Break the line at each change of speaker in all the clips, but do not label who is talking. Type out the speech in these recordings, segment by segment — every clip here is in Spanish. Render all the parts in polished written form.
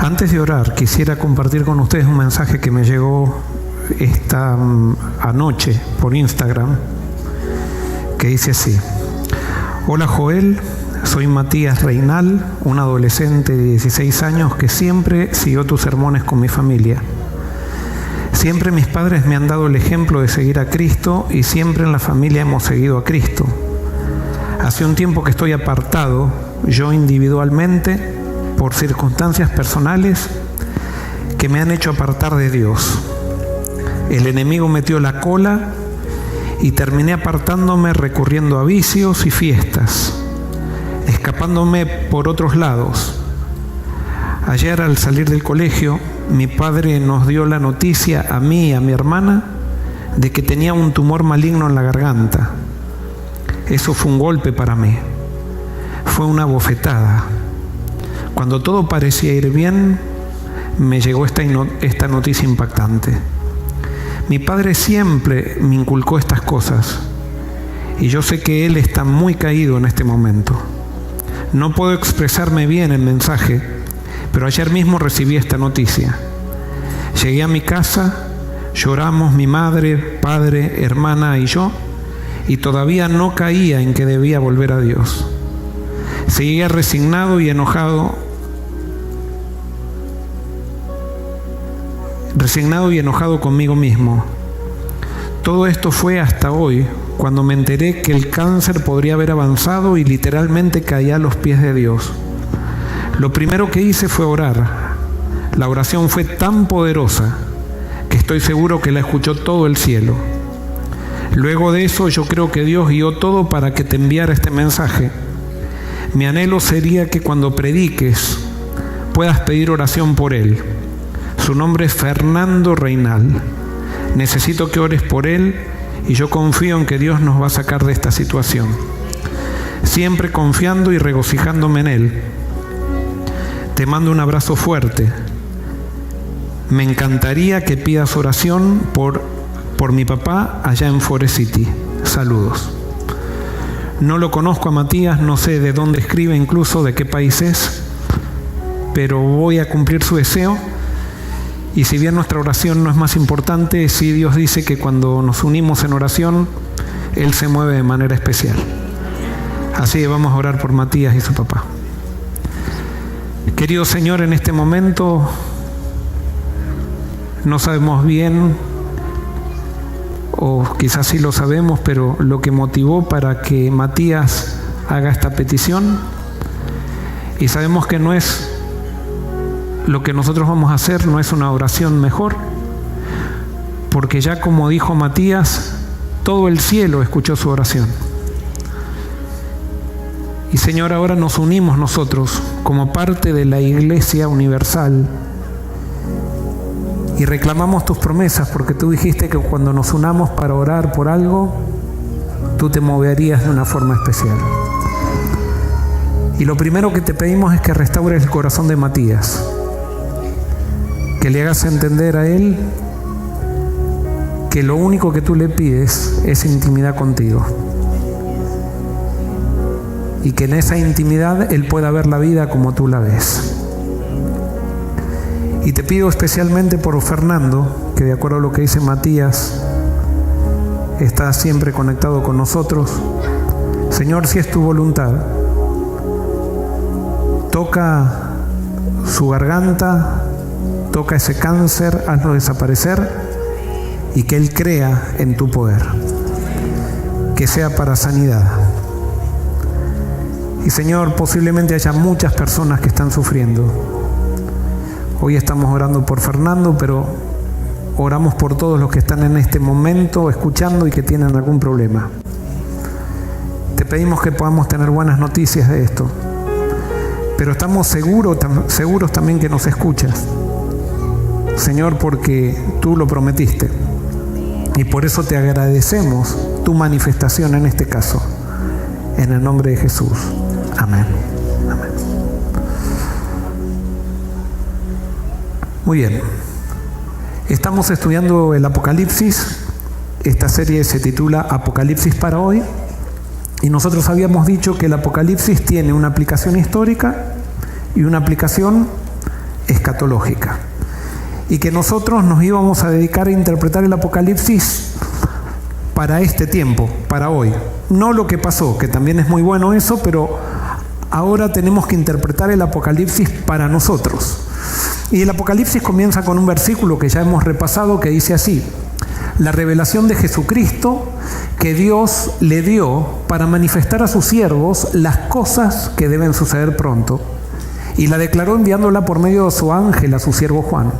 Antes de orar, quisiera compartir con ustedes un mensaje que me llegó esta anoche por Instagram, que dice así: Hola Joel, soy Matías Reinal, un adolescente de 16 años que siempre siguió tus sermones con mi familia. Siempre mis padres me han dado el ejemplo de seguir a Cristo y siempre en la familia hemos seguido a Cristo. Hace un tiempo que estoy apartado, yo individualmente, por circunstancias personales que me han hecho apartar de Dios. El enemigo metió la cola y terminé apartándome recurriendo a vicios y fiestas, escapándome por otros lados. Ayer al salir del colegio, mi padre nos dio la noticia a mí y a mi hermana de que tenía un tumor maligno en la garganta. Eso fue un golpe para mí. Fue una bofetada. Cuando todo parecía ir bien, me llegó esta noticia impactante. Mi padre siempre me inculcó estas cosas y yo sé que él está muy caído en este momento. No puedo expresarme bien en mensaje, pero ayer mismo recibí esta noticia. Llegué a mi casa, lloramos mi madre, padre, hermana y yo, y todavía no caía en que debía volver a Dios. Seguía resignado y enojado conmigo mismo. Todo esto fue hasta hoy, cuando me enteré que el cáncer podría haber avanzado y literalmente caí a los pies de Dios. Lo primero que hice fue orar. La oración fue tan poderosa que estoy seguro que la escuchó todo el cielo. Luego de eso, yo creo que Dios guió todo para que te enviara este mensaje. Mi anhelo sería que cuando prediques puedas pedir oración por él. Su nombre es Fernando Reinal. Necesito que ores por él y yo confío en que Dios nos va a sacar de esta situación. Siempre confiando y regocijándome en él. Te mando un abrazo fuerte. Me encantaría que pidas oración por mi papá allá en Forest City. Saludos. No lo conozco a Matías, no sé de dónde escribe, incluso de qué país es, pero voy a cumplir su deseo. Y si bien nuestra oración no es más importante, sí Dios dice que cuando nos unimos en oración, Él se mueve de manera especial. Así que vamos a orar por Matías y su papá. Querido Señor, en este momento no sabemos bien, o quizás sí lo sabemos, pero lo que motivó para que Matías haga esta petición, y sabemos que no es lo que nosotros vamos a hacer, no es una oración mejor, porque ya como dijo Matías, todo el cielo escuchó su oración. Y Señor, ahora nos unimos nosotros como parte de la Iglesia Universal y reclamamos tus promesas, porque tú dijiste que cuando nos unamos para orar por algo, tú te moverías de una forma especial. Y lo primero que te pedimos es que restaures el corazón de Matías, que le hagas entender a él que lo único que tú le pides es intimidad contigo, y que en esa intimidad él pueda ver la vida como tú la ves. Y te pido especialmente por Fernando, que de acuerdo a lo que dice Matías, está siempre conectado con nosotros. Señor, si es tu voluntad, toca su garganta, toca ese cáncer, hazlo desaparecer y que él crea en tu poder, que sea para sanidad. Y Señor, posiblemente haya muchas personas que están sufriendo. Hoy estamos orando por Fernando, pero oramos por todos los que están en este momento escuchando y que tienen algún problema. Te pedimos que podamos tener buenas noticias de esto, pero estamos seguros también que nos escuchas, Señor, porque tú lo prometiste. Y por eso te agradecemos tu manifestación en este caso. En el nombre de Jesús. Amén. Amén. Muy bien. Estamos estudiando el Apocalipsis. Esta serie se titula Apocalipsis para hoy. Y nosotros habíamos dicho que el Apocalipsis tiene una aplicación histórica y una aplicación escatológica. Y que nosotros nos íbamos a dedicar a interpretar el Apocalipsis para este tiempo, para hoy. No lo que pasó, que también es muy bueno eso, pero ahora tenemos que interpretar el Apocalipsis para nosotros. Y el Apocalipsis comienza con un versículo que ya hemos repasado que dice así: la revelación de Jesucristo que Dios le dio para manifestar a sus siervos las cosas que deben suceder pronto, y la declaró enviándola por medio de su ángel a su siervo Juan,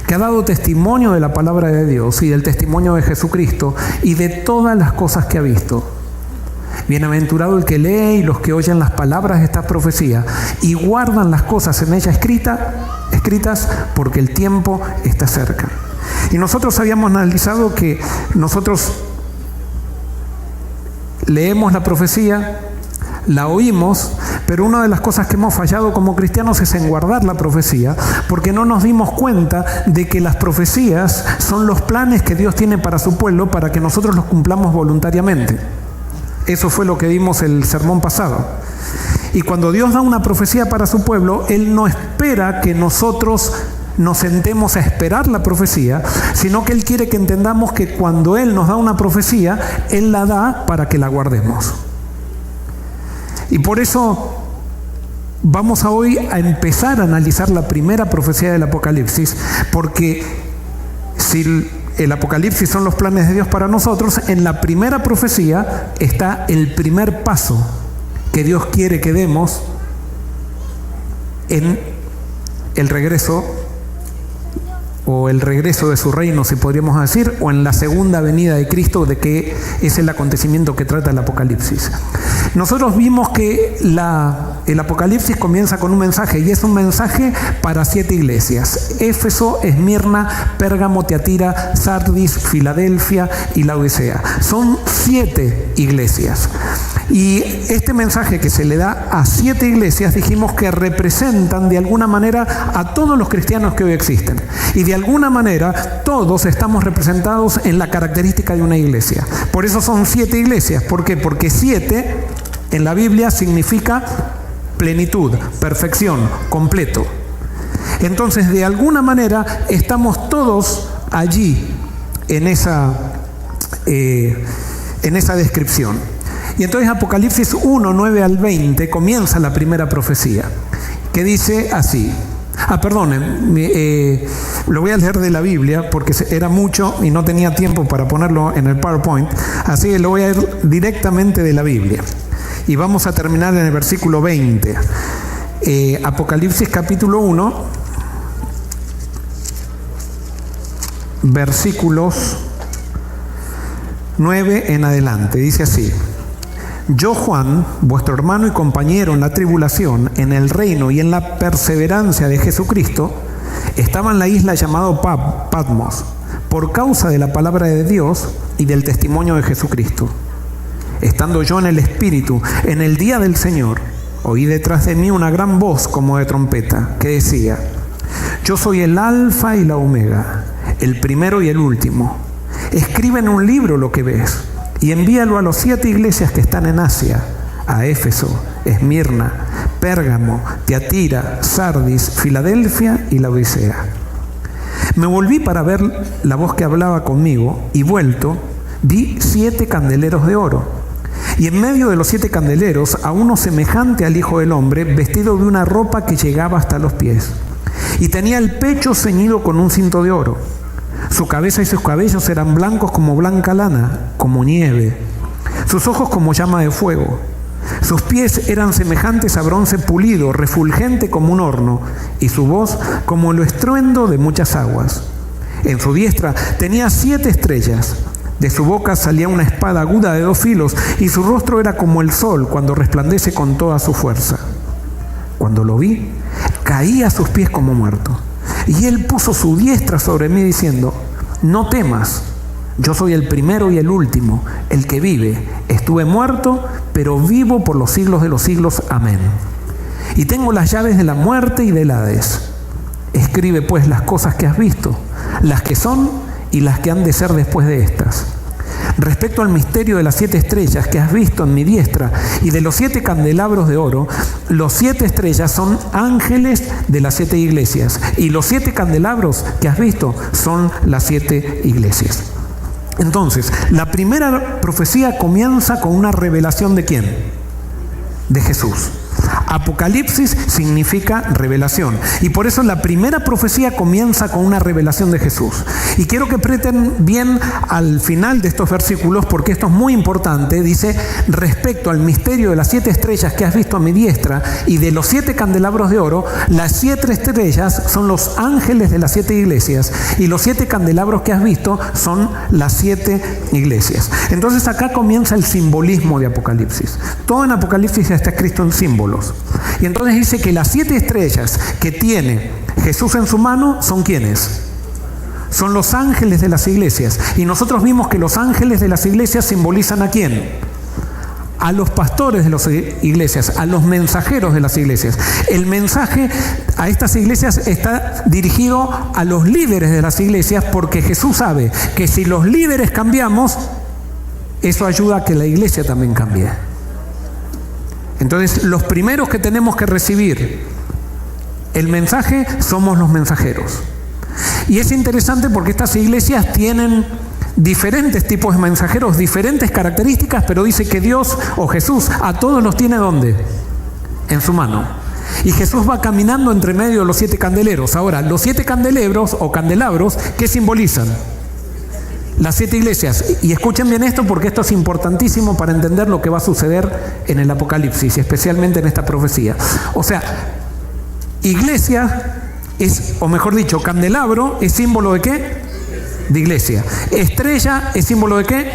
que ha dado testimonio de la palabra de Dios y del testimonio de Jesucristo y de todas las cosas que ha visto. Bienaventurado el que lee y los que oyen las palabras de esta profecía y guardan las cosas en ella escritas, porque el tiempo está cerca. Y nosotros habíamos analizado que nosotros leemos la profecía, la oímos, pero una de las cosas que hemos fallado como cristianos es en guardar la profecía, porque no nos dimos cuenta de que las profecías son los planes que Dios tiene para su pueblo, para que nosotros los cumplamos voluntariamente. Eso fue lo que vimos el sermón pasado. Y cuando Dios da una profecía para su pueblo, Él no espera que nosotros nos sentemos a esperar la profecía, sino que Él quiere que entendamos que cuando Él nos da una profecía, Él la da para que la guardemos. Y por eso vamos hoy a empezar a analizar la primera profecía del Apocalipsis, porque si el Apocalipsis son los planes de Dios para nosotros, en la primera profecía está el primer paso que Dios quiere que demos en el regreso, o el regreso de su reino, si podríamos decir, o en la segunda venida de Cristo, de que es el acontecimiento que trata el Apocalipsis. Nosotros vimos que el Apocalipsis comienza con un mensaje, y es un mensaje para 7 iglesias: Éfeso, Esmirna, Pérgamo, Tiatira, Sardis, Filadelfia y Laodicea. Son 7 iglesias. Y este mensaje que se le da a 7 iglesias, dijimos que representan de alguna manera a todos los cristianos que hoy existen. Y de alguna manera todos estamos representados en la característica de una iglesia. Por eso son 7 iglesias. ¿Por qué? Porque 7 en la Biblia significa plenitud, perfección, completo. Entonces, de alguna manera estamos todos allí en esa descripción. Y entonces Apocalipsis 1, 9 al 20 comienza la primera profecía, que dice así. Perdonen, lo voy a leer de la Biblia porque era mucho y no tenía tiempo para ponerlo en el PowerPoint, así que lo voy a leer directamente de la Biblia. Y vamos a terminar en el versículo 20. Apocalipsis capítulo 1, versículos 9 en adelante. Dice así: yo, Juan, vuestro hermano y compañero en la tribulación, en el reino y en la perseverancia de Jesucristo, estaba en la isla llamada Patmos, por causa de la palabra de Dios y del testimonio de Jesucristo. Estando yo en el Espíritu, en el día del Señor, oí detrás de mí una gran voz como de trompeta, que decía: yo soy el Alfa y la Omega, el primero y el último. Escribe en un libro lo que ves, y envíalo a los 7 iglesias que están en Asia: a Éfeso, Esmirna, Pérgamo, Tiatira, Sardis, Filadelfia y Laodicea. Me volví para ver la voz que hablaba conmigo, y vuelto, vi 7 candeleros de oro. Y en medio de los 7 candeleros, a uno semejante al Hijo del Hombre, vestido de una ropa que llegaba hasta los pies. Y tenía el pecho ceñido con un cinto de oro. Su cabeza y sus cabellos eran blancos como blanca lana, como nieve. Sus ojos como llama de fuego. Sus pies eran semejantes a bronce pulido, refulgente como un horno, y su voz como el estruendo de muchas aguas. En su diestra tenía 7 estrellas. De su boca salía una espada aguda de 2 filos, y su rostro era como el sol cuando resplandece con toda su fuerza. Cuando lo vi, caí a sus pies como muerto. Y él puso su diestra sobre mí diciendo: no temas, yo soy el primero y el último, el que vive. Estuve muerto, pero vivo por los siglos de los siglos. Amén. Y tengo las llaves de la muerte y del Hades. Escribe pues las cosas que has visto, las que son y las que han de ser después de estas. Respecto al misterio de las 7 estrellas que has visto en mi diestra y de los 7 candelabros de oro, los 7 estrellas son ángeles de las 7 iglesias y los 7 candelabros que has visto son las 7 iglesias. Entonces, la primera profecía comienza con una revelación ¿de quién? De Jesús. Apocalipsis significa revelación y por eso la primera profecía comienza con una revelación de Jesús. Y quiero que presten bien al final de estos versículos porque esto es muy importante. Dice, respecto al misterio de las 7 estrellas que has visto a mi diestra y de los 7 candelabros de oro, las 7 estrellas son los ángeles de las 7 iglesias y los 7 candelabros que has visto son las 7 iglesias. Entonces acá comienza el simbolismo de Apocalipsis. Todo en Apocalipsis está escrito en símbolos. Y entonces dice que las 7 estrellas que tiene Jesús en su mano son ¿quiénes? Son los ángeles de las iglesias. Y nosotros vimos que los ángeles de las iglesias simbolizan ¿a quién? A los pastores de las iglesias, a los mensajeros de las iglesias. El mensaje a estas iglesias está dirigido a los líderes de las iglesias porque Jesús sabe que si los líderes cambiamos, eso ayuda a que la iglesia también cambie. Entonces, los primeros que tenemos que recibir el mensaje somos los mensajeros. Y es interesante porque estas iglesias tienen diferentes tipos de mensajeros, diferentes características, pero dice que Dios o Jesús a todos los tiene ¿dónde? En su mano. Y Jesús va caminando entre medio de los 7 candeleros. Ahora, los 7 candelebros o candelabros, ¿qué simbolizan? Las 7 iglesias. Y escuchen bien esto porque esto es importantísimo para entender lo que va a suceder en el Apocalipsis, especialmente en esta profecía. O sea, iglesia es, o mejor dicho, candelabro es símbolo ¿de qué? De iglesia. Estrella es símbolo ¿de qué?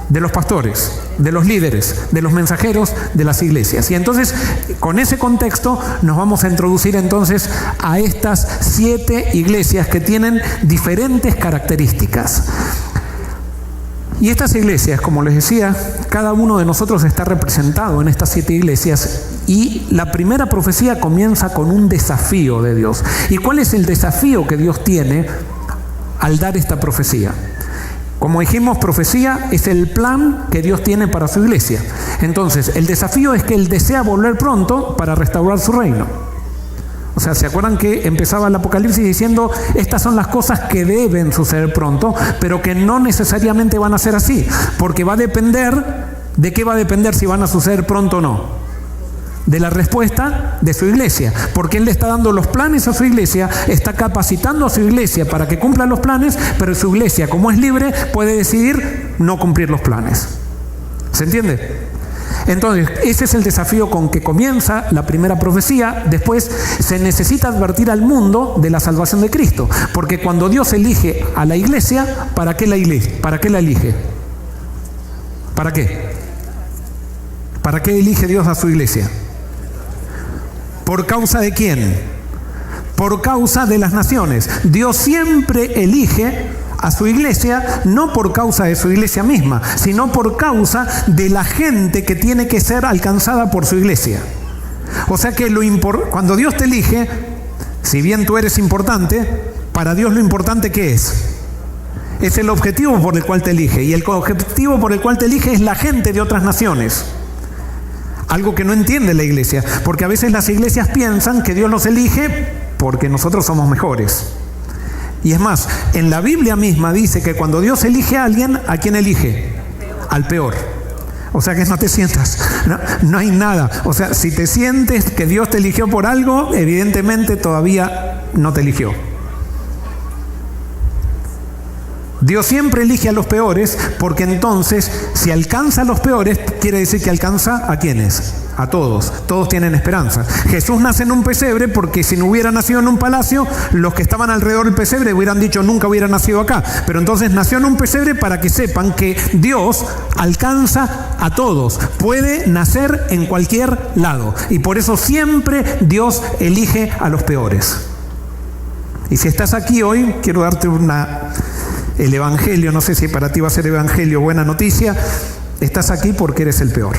De los pastores, de los líderes, de los mensajeros de las iglesias. Y entonces, con ese contexto, nos vamos a introducir entonces a estas 7 iglesias que tienen diferentes características. Y estas iglesias, como les decía, cada uno de nosotros está representado en estas 7 iglesias y la primera profecía comienza con un desafío de Dios. ¿Y cuál es el desafío que Dios tiene al dar esta profecía? Como dijimos, profecía es el plan que Dios tiene para su iglesia. Entonces, el desafío es que Él desea volver pronto para restaurar su reino. O sea, ¿se acuerdan que empezaba el Apocalipsis diciendo estas son las cosas que deben suceder pronto, pero que no necesariamente van a ser así? Porque va a depender, ¿de qué va a depender si van a suceder pronto o no? De la respuesta de su iglesia, porque Él le está dando los planes a su iglesia, está capacitando a su iglesia para que cumpla los planes, pero su iglesia, como es libre, puede decidir no cumplir los planes. ¿Se entiende? Entonces, ese es el desafío con que comienza la primera profecía. Después se necesita advertir al mundo de la salvación de Cristo, porque cuando Dios elige a la iglesia, ¿para qué la elige? ¿Para qué la elige? ¿Para qué? ¿Para qué elige Dios a su iglesia? ¿Por causa de quién? Por causa de las naciones. Dios siempre elige a su iglesia, no por causa de su iglesia misma, sino por causa de la gente que tiene que ser alcanzada por su iglesia. O sea que cuando Dios te elige, si bien tú eres importante, para Dios lo importante ¿qué es? Es el objetivo por el cual te elige. Y el objetivo por el cual te elige es la gente de otras naciones. Algo que no entiende la iglesia, porque a veces las iglesias piensan que Dios los elige porque nosotros somos mejores. Y es más, en la Biblia misma dice que cuando Dios elige a alguien, ¿a quién elige? Al peor. O sea que no te sientas, no hay nada. O sea, si te sientes que Dios te eligió por algo, evidentemente todavía no te eligió. Dios siempre elige a los peores, porque entonces, si alcanza a los peores, quiere decir que alcanza ¿a quiénes? A todos. Todos tienen esperanza. Jesús nace en un pesebre porque si no hubiera nacido en un palacio, los que estaban alrededor del pesebre hubieran dicho nunca hubiera nacido acá. Pero entonces nació en un pesebre para que sepan que Dios alcanza a todos. Puede nacer en cualquier lado. Y por eso siempre Dios elige a los peores. Y si estás aquí hoy, quiero darte el evangelio, no sé si para ti va a ser evangelio, buena noticia, estás aquí porque eres el peor.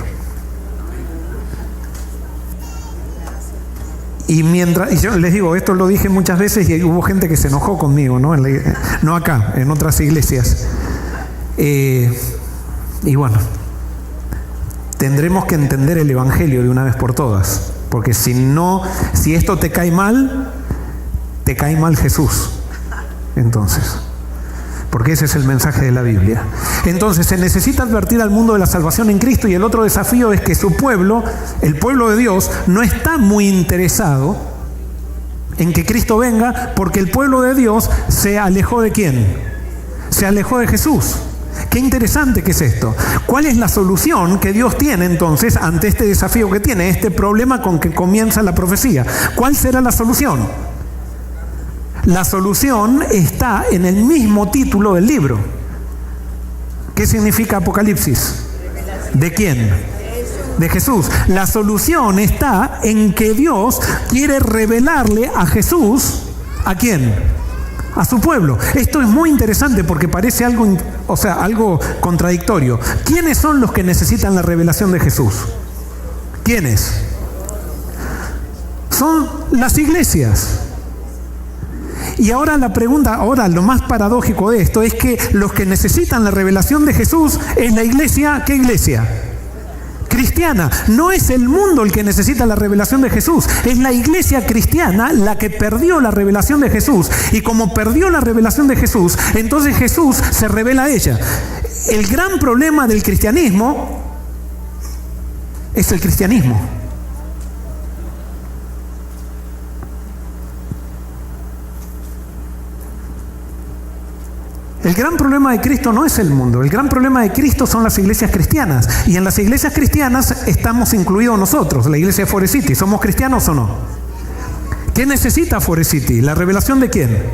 Y yo les digo, esto lo dije muchas veces y hubo gente que se enojó conmigo, ¿no? No acá, en otras iglesias. Y bueno, tendremos que entender el Evangelio de una vez por todas, porque si esto te cae mal Jesús. Entonces, porque ese es el mensaje de la Biblia. Entonces se necesita advertir al mundo de la salvación en Cristo, y el otro desafío es que su pueblo, el pueblo de Dios, no está muy interesado en que Cristo venga, porque el pueblo de Dios se alejó ¿de quién? Se alejó de Jesús. Qué interesante que es esto. ¿Cuál es la solución que Dios tiene entonces ante este desafío que tiene, este problema con que comienza la profecía? ¿Cuál será la solución? La solución está en el mismo título del libro. ¿Qué significa Apocalipsis? ¿De quién? De Jesús. La solución está en que Dios quiere revelarle a Jesús, ¿a quién? A su pueblo. Esto es muy interesante porque parece algo contradictorio. ¿Quiénes son los que necesitan la revelación de Jesús? ¿Quiénes? Son las iglesias. Y ahora lo más paradójico de esto es que los que necesitan la revelación de Jesús es la iglesia. ¿Qué iglesia? Cristiana. No es el mundo el que necesita la revelación de Jesús, es la iglesia cristiana la que perdió la revelación de Jesús. Y como perdió la revelación de Jesús, entonces Jesús se revela a ella. El gran problema del cristianismo es el cristianismo. El gran problema de Cristo no es el mundo, el gran problema de Cristo son las iglesias cristianas. Y en las iglesias cristianas estamos incluidos nosotros, la iglesia de Forest City. ¿Somos cristianos o no? ¿Qué necesita Forest City? ¿La revelación de quién?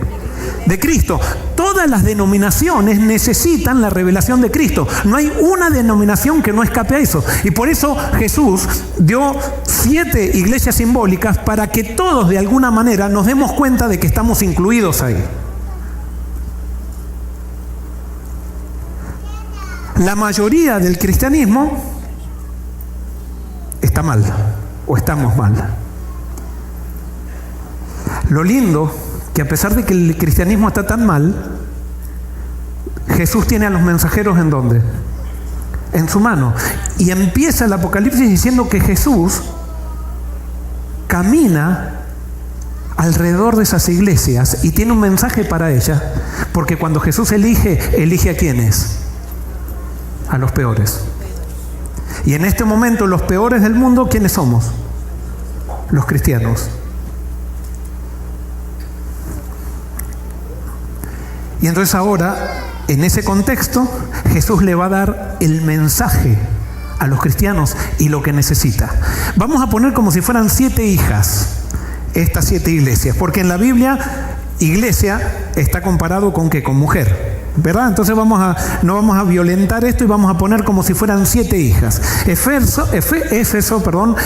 De Cristo. Todas las denominaciones necesitan la revelación de Cristo. No hay una denominación que no escape a eso. Y por eso Jesús dio 7 iglesias simbólicas para que todos de alguna manera nos demos cuenta de que estamos incluidos ahí. La mayoría del cristianismo está mal, o estamos mal. Lo lindo, que a pesar de que el cristianismo está tan mal, Jesús tiene a los mensajeros ¿en dónde? En su mano. Y empieza el Apocalipsis diciendo que Jesús camina alrededor de esas iglesias y tiene un mensaje para ellas, porque cuando Jesús elige ¿a quiénes? A los peores. Y en este momento los peores del mundo, ¿quiénes somos? Los cristianos. Y entonces ahora, en ese contexto, Jesús le va a dar el mensaje a los cristianos y lo que necesita. Vamos a poner como si fueran 7 hijas, estas 7 iglesias, porque en la Biblia, iglesia está comparado con ¿qué? Con mujer. ¿Verdad? Entonces no vamos a violentar esto y vamos a poner como si fueran 7 hijas. Éfeso,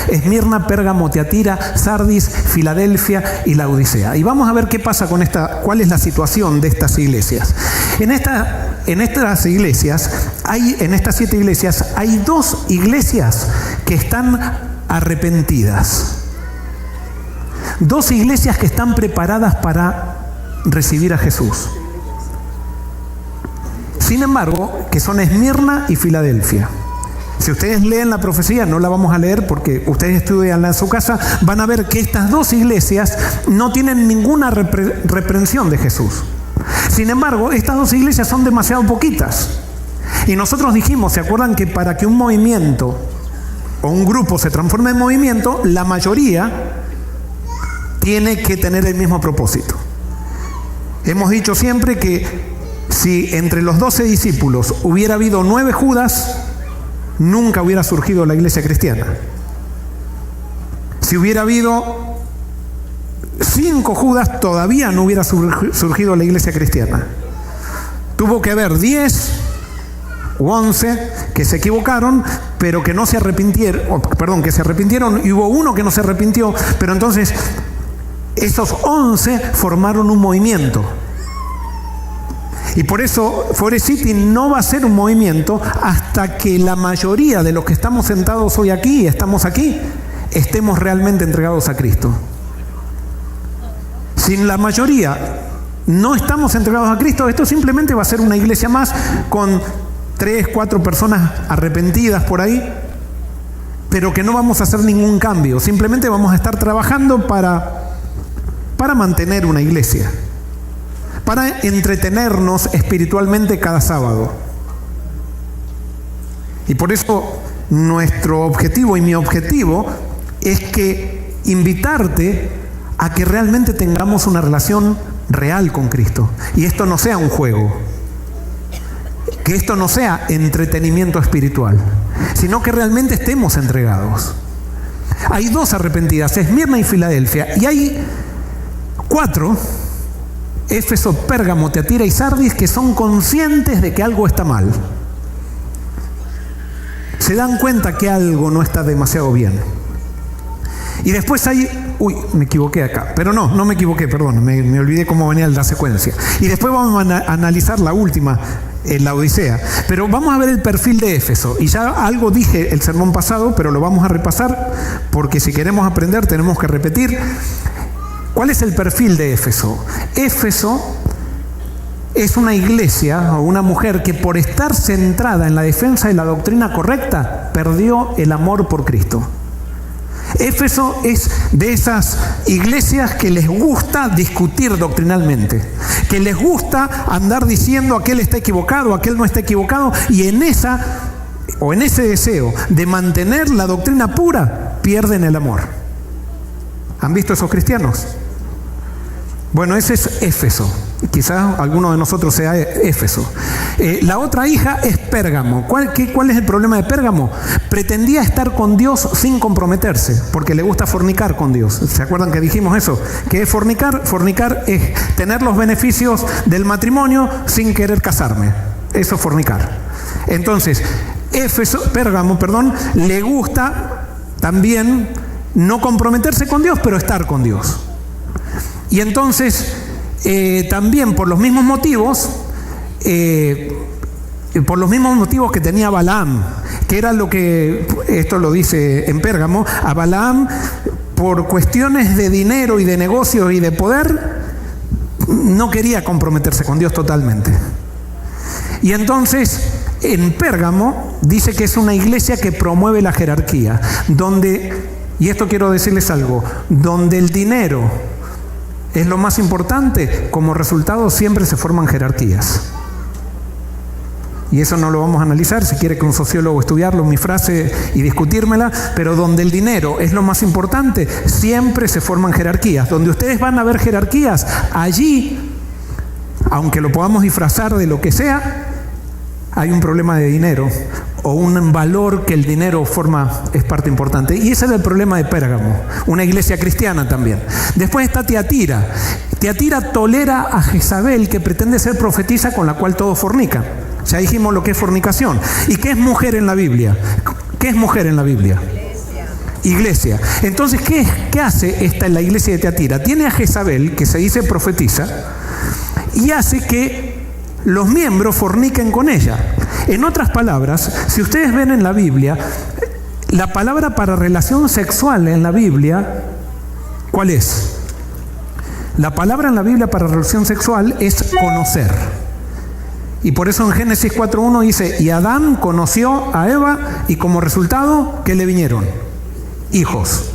Esmirna, Pérgamo, Tiatira, Sardis, Filadelfia y Laodicea. Y vamos a ver qué pasa con cuál es la situación de estas iglesias. En estas 7 iglesias, hay 2 iglesias que están arrepentidas. 2 iglesias que están preparadas para recibir a Jesús. Sin embargo, que son Esmirna y Filadelfia. Si ustedes leen la profecía, no la vamos a leer porque ustedes estudian en su casa, van a ver que estas 2 iglesias no tienen ninguna reprensión de Jesús. Sin embargo, estas 2 iglesias son demasiado poquitas. Y nosotros dijimos, ¿se acuerdan que para que un movimiento o un grupo se transforme en movimiento, la mayoría tiene que tener el mismo propósito? Hemos dicho siempre que si entre los 12 discípulos hubiera habido 9 Judas, nunca hubiera surgido la iglesia cristiana. Si hubiera habido 5 Judas, todavía no hubiera surgido la iglesia cristiana. Tuvo que haber 10 u 11 que se equivocaron, pero que no se arrepintieron, que se arrepintieron, y hubo uno que no se arrepintió, pero entonces esos 11 formaron un movimiento. Y por eso Forest City no va a ser un movimiento hasta que la mayoría de los que estamos sentados hoy aquí, estamos aquí, estemos realmente entregados a Cristo. Si la mayoría no estamos entregados a Cristo, esto simplemente va a ser una iglesia más con 3, 4 personas arrepentidas por ahí, pero que no vamos a hacer ningún cambio. Simplemente vamos a estar trabajando para mantener una iglesia, para entretenernos espiritualmente cada sábado. Y por eso nuestro objetivo y mi objetivo es que invitarte a que realmente tengamos una relación real con Cristo. Y esto no sea un juego, que esto no sea entretenimiento espiritual, sino que realmente estemos entregados. Hay 2 arrepentidas, Esmirna y Filadelfia, y hay 4, Éfeso, Pérgamo, Tiatira y Sardis, que son conscientes de que algo está mal. Se dan cuenta que algo no está demasiado bien. Y después hay... me equivoqué acá. Pero no me equivoqué, perdón. Me olvidé cómo venía la secuencia. Y después vamos a analizar la última, la Odisea. Pero vamos a ver el perfil de Éfeso. Y ya algo dije el sermón pasado, pero lo vamos a repasar, porque si queremos aprender tenemos que repetir. ¿Cuál es el perfil de Éfeso? Éfeso es una iglesia o una mujer que por estar centrada en la defensa de la doctrina correcta, perdió el amor por Cristo. Éfeso es de esas iglesias que les gusta discutir doctrinalmente, que les gusta andar diciendo aquel está equivocado, aquel no está equivocado, y en ese deseo de mantener la doctrina pura, pierden el amor. ¿Han visto esos cristianos? Bueno, ese es Éfeso. Quizás alguno de nosotros sea Éfeso. La otra hija es Pérgamo. ¿Cuál es el problema de Pérgamo? Pretendía estar con Dios sin comprometerse, porque le gusta fornicar con Dios. ¿Se acuerdan que dijimos eso? ¿Qué es fornicar? Fornicar es tener los beneficios del matrimonio sin querer casarme. Eso es fornicar. Entonces, Pérgamo, le gusta también no comprometerse con Dios, pero estar con Dios. Y entonces, también por los mismos motivos que tenía Balaam, que era lo que, esto lo dice en Pérgamo, a Balaam, por cuestiones de dinero y de negocios y de poder, no quería comprometerse con Dios totalmente. Y entonces, en Pérgamo, dice que es una iglesia que promueve la jerarquía, donde, y esto quiero decirles algo, donde el dinero es lo más importante, como resultado siempre se forman jerarquías. Y eso no lo vamos a analizar, si quiere que un sociólogo estudiarlo, mi frase, y discutírmela, pero donde el dinero es lo más importante, siempre se forman jerarquías. Donde ustedes van a ver jerarquías, allí, aunque lo podamos disfrazar de lo que sea, hay un problema de dinero, o un valor que el dinero es parte importante. Y ese es el problema de Pérgamo, una iglesia cristiana también. Después está Tiatira. Tiatira tolera a Jezabel, que pretende ser profetisa, con la cual todos fornican. Ya dijimos lo que es fornicación. ¿Y qué es mujer en la Biblia? ¿Qué es mujer en la Biblia? Iglesia. Entonces, ¿qué hace la iglesia de Tiatira? Tiene a Jezabel, que se dice profetisa, y hace que los miembros forniquen con ella. En otras palabras, si ustedes ven en la Biblia, la palabra para relación sexual en la Biblia, ¿cuál es? La palabra en la Biblia para relación sexual es conocer. Y por eso en Génesis 4.1 dice, y Adán conoció a Eva, y como resultado, ¿qué le vinieron? Hijos.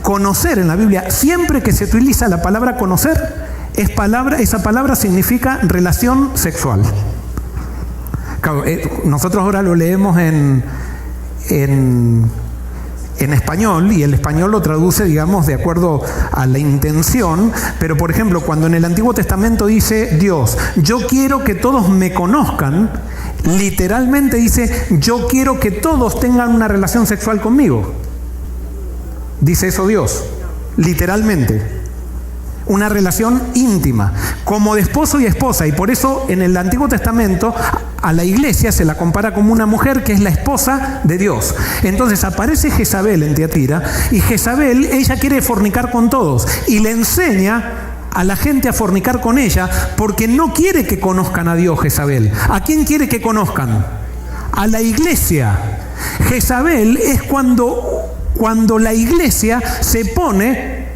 Conocer en la Biblia, siempre que se utiliza la palabra conocer, esa palabra significa relación sexual. Claro, nosotros ahora lo leemos en español, y el español lo traduce, digamos, de acuerdo a la intención, pero por ejemplo, cuando en el Antiguo Testamento dice Dios, yo quiero que todos me conozcan, literalmente dice, yo quiero que todos tengan una relación sexual conmigo. Dice eso Dios, literalmente. Una relación íntima, como de esposo y esposa, y por eso en el Antiguo Testamento a la iglesia se la compara como una mujer que es la esposa de Dios. Entonces aparece Jezabel en Tiatira, y Jezabel, ella quiere fornicar con todos, y le enseña a la gente a fornicar con ella, porque no quiere que conozcan a Dios Jezabel. ¿A quién quiere que conozcan? A la iglesia. Jezabel es cuando la iglesia se pone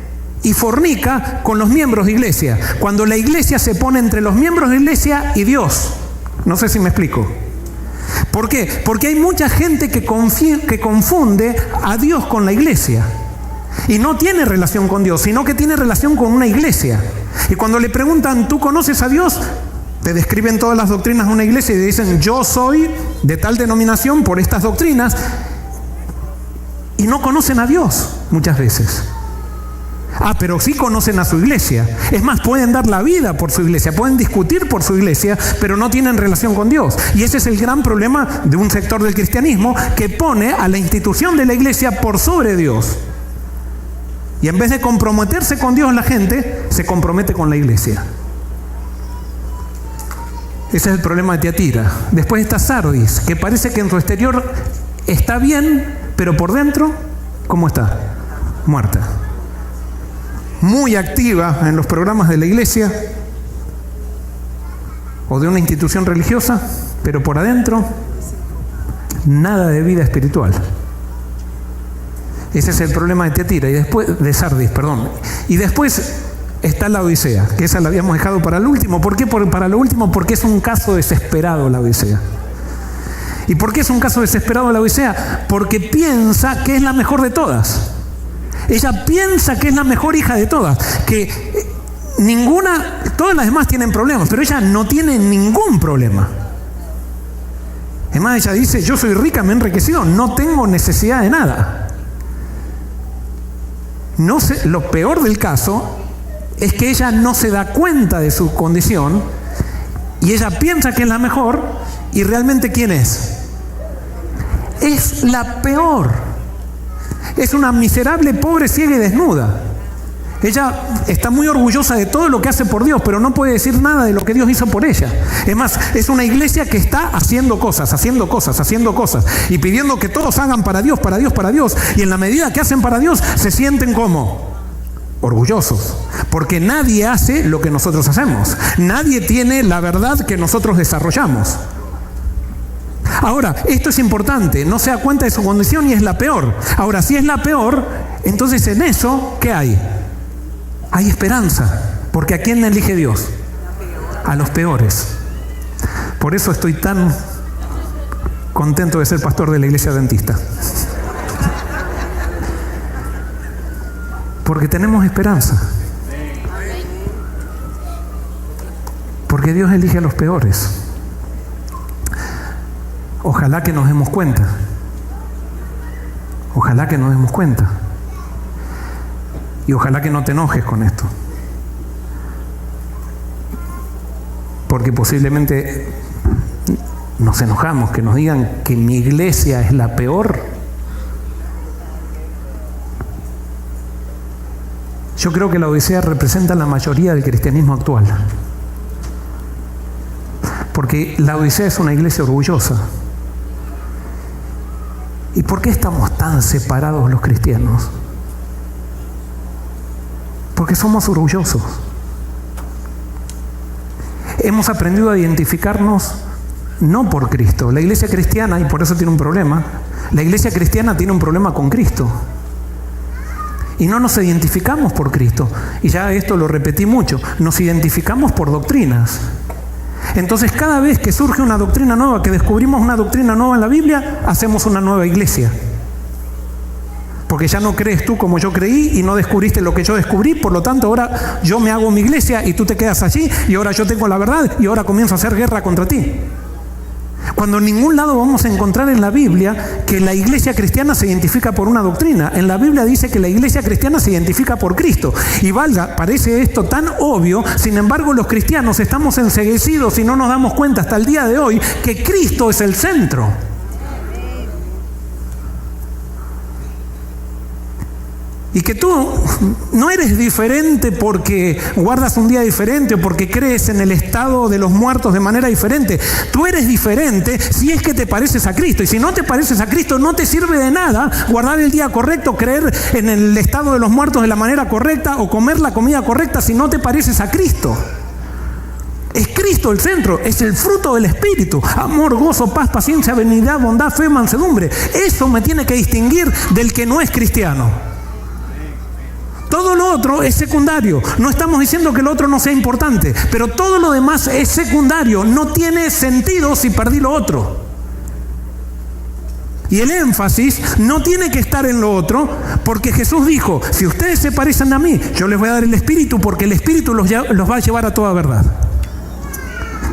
y fornica con los miembros de iglesia. Cuando la iglesia se pone entre los miembros de iglesia y Dios. No sé si me explico. ¿Por qué? Porque hay mucha gente que confunde a Dios con la iglesia. Y no tiene relación con Dios, sino que tiene relación con una iglesia. Y cuando le preguntan, ¿tú conoces a Dios? Te describen todas las doctrinas de una iglesia y dicen, yo soy de tal denominación por estas doctrinas. Y no conocen a Dios muchas veces. Pero sí conocen a su iglesia. Es más, pueden dar la vida por su iglesia, pueden discutir por su iglesia, pero no tienen relación con Dios. Y ese es el gran problema de un sector del cristianismo que pone a la institución de la iglesia por sobre Dios. Y en vez de comprometerse con Dios, la gente se compromete con la iglesia. Ese es el problema de Tiatira. Después está Sardis, que parece que en su exterior está bien, pero por dentro, ¿cómo está? Muerta. Muy activa en los programas de la iglesia o de una institución religiosa, pero por adentro, nada de vida espiritual. Ese es el problema de Tiatira, y después de Sardis, perdón. Y después está la Odisea, que esa la habíamos dejado para el último. ¿Por qué para lo último? Porque es un caso desesperado la Odisea. ¿Y por qué es un caso desesperado la Odisea? Porque piensa que es la mejor de todas. Ella piensa que es la mejor hija de todas, que todas las demás tienen problemas, pero ella no tiene ningún problema. Es más, ella dice, yo soy rica, me he enriquecido, no tengo necesidad de nada. No sé, lo peor del caso es que ella no se da cuenta de su condición y ella piensa que es la mejor y realmente ¿quién es? Es la peor. Es una miserable, pobre, ciega y desnuda. Ella está muy orgullosa de todo lo que hace por Dios, pero no puede decir nada de lo que Dios hizo por ella. Es más, es una iglesia que está haciendo cosas y pidiendo que todos hagan para Dios, para Dios, para Dios. Y en la medida que hacen para Dios, se sienten como orgullosos, porque nadie hace lo que nosotros hacemos. Nadie tiene la verdad que nosotros desarrollamos. Ahora, esto es importante, no se da cuenta de su condición y es la peor. Ahora, si es la peor, entonces en eso, ¿qué hay? Hay esperanza, porque ¿a quién elige Dios? A los peores. Por eso estoy tan contento de ser pastor de la iglesia adventista. Porque tenemos esperanza. Porque Dios elige a los peores. Ojalá que nos demos cuenta. Ojalá que nos demos cuenta. Y ojalá que no te enojes con esto. Porque posiblemente nos enojamos, que nos digan que mi iglesia es la peor. Yo creo que la Odisea representa la mayoría del cristianismo actual. Porque la Odisea es una iglesia orgullosa. ¿Y por qué estamos tan separados los cristianos? Porque somos orgullosos. Hemos aprendido a identificarnos no por Cristo. La iglesia cristiana, y por eso tiene un problema, la iglesia cristiana tiene un problema con Cristo. Y no nos identificamos por Cristo. Y ya esto lo repetí mucho. Nos identificamos por doctrinas. Entonces cada vez que surge una doctrina nueva, que descubrimos una doctrina nueva en la Biblia, hacemos una nueva iglesia. Porque ya no crees tú como yo creí y no descubriste lo que yo descubrí, por lo tanto ahora yo me hago mi iglesia y tú te quedas allí y ahora yo tengo la verdad y ahora comienzo a hacer guerra contra ti. Cuando en ningún lado vamos a encontrar en la Biblia que la iglesia cristiana se identifica por una doctrina. En la Biblia dice que la iglesia cristiana se identifica por Cristo. Y valga, parece esto tan obvio, sin embargo los cristianos estamos enceguecidos y no nos damos cuenta hasta el día de hoy que Cristo es el centro. Y que tú no eres diferente porque guardas un día diferente o porque crees en el estado de los muertos de manera diferente. Tú eres diferente si es que te pareces a Cristo. Y si no te pareces a Cristo, no te sirve de nada guardar el día correcto, creer en el estado de los muertos de la manera correcta o comer la comida correcta si no te pareces a Cristo. Es Cristo el centro, es el fruto del Espíritu. Amor, gozo, paz, paciencia, benignidad, bondad, fe, mansedumbre. Eso me tiene que distinguir del que no es cristiano. Todo lo otro es secundario. No estamos diciendo que lo otro no sea importante, pero todo lo demás es secundario. No tiene sentido si perdí lo otro. Y el énfasis no tiene que estar en lo otro, porque Jesús dijo, si ustedes se parecen a mí, yo les voy a dar el Espíritu, porque el Espíritu los va a llevar a toda verdad.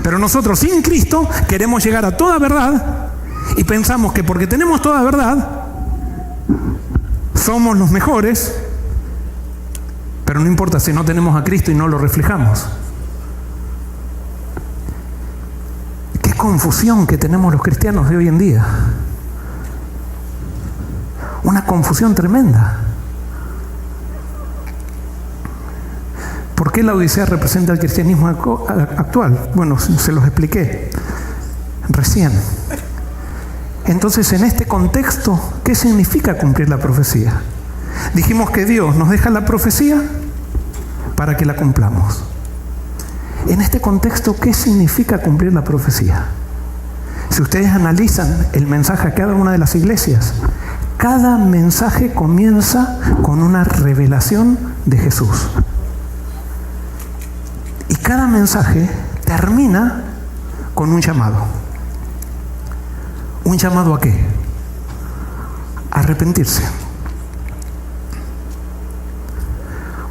Pero nosotros sin Cristo queremos llegar a toda verdad y pensamos que porque tenemos toda verdad, somos los mejores, pero no importa si no tenemos a Cristo y no lo reflejamos. Qué confusión que tenemos los cristianos de hoy en día. Una confusión tremenda. ¿Por qué la Odisea representa el cristianismo actual? Bueno, se los expliqué recién. Entonces, en este contexto, ¿qué significa cumplir la profecía? Dijimos que Dios nos deja la profecía para que la cumplamos. En este contexto, ¿qué significa cumplir la profecía? Si ustedes analizan el mensaje a cada una de las iglesias, cada mensaje comienza con una revelación de Jesús. Y cada mensaje termina con un llamado. ¿Un llamado a qué? A arrepentirse.